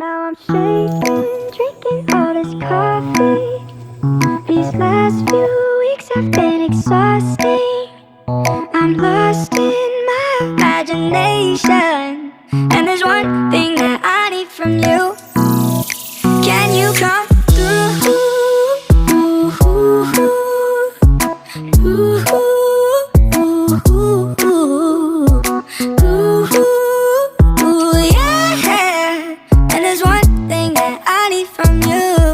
Now I'm shaking, drinking all this coffee. These last few weeks have been exhausting. I'm lost in my imagination, and there's one thing that I need from you. Can you come through? Yeah. And there's one thing that I need from you.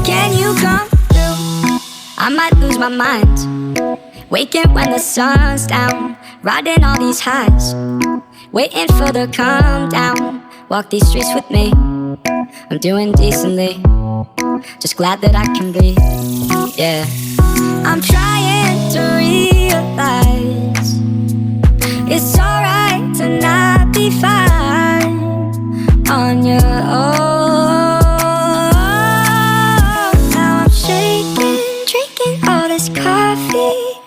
Can you come through? I might lose my mind, waking when the sun's down, riding all these highs, waiting for the calm down. Walk these streets with me, I'm doing decently, just glad that I can breathe. Yeah, I'm trying to realize it's alright to not be fine on your own. Now I'm shaking, drinking all this coffee.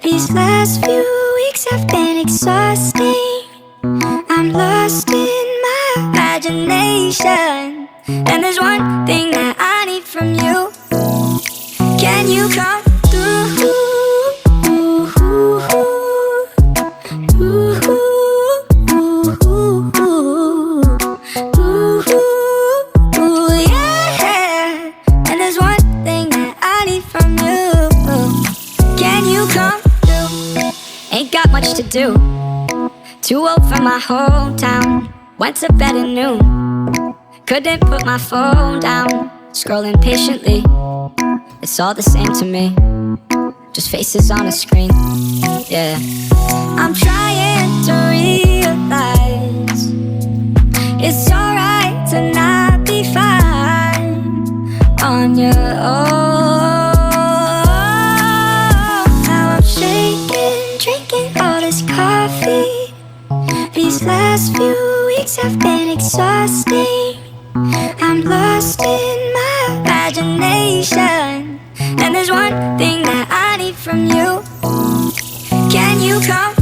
These last few weeks have been exhausting. I'm lost in my imagination, and there's one thing that I need from you. Can you come through? Yeah. And there's one thing that I need from you. Can you come through? Ain't got much to do, too old for my hometown. Went to bed at noon, couldn't put my phone down. Scrolling patiently, it's all the same to me, just faces on a screen. Yeah, I'm trying to realize it's alright to not be fine on your own. Now I'm shaking, drinking all this coffee. These last few weeks have been exhausting. I'm lost in my imagination, and there's one thing that I need from you. Can you come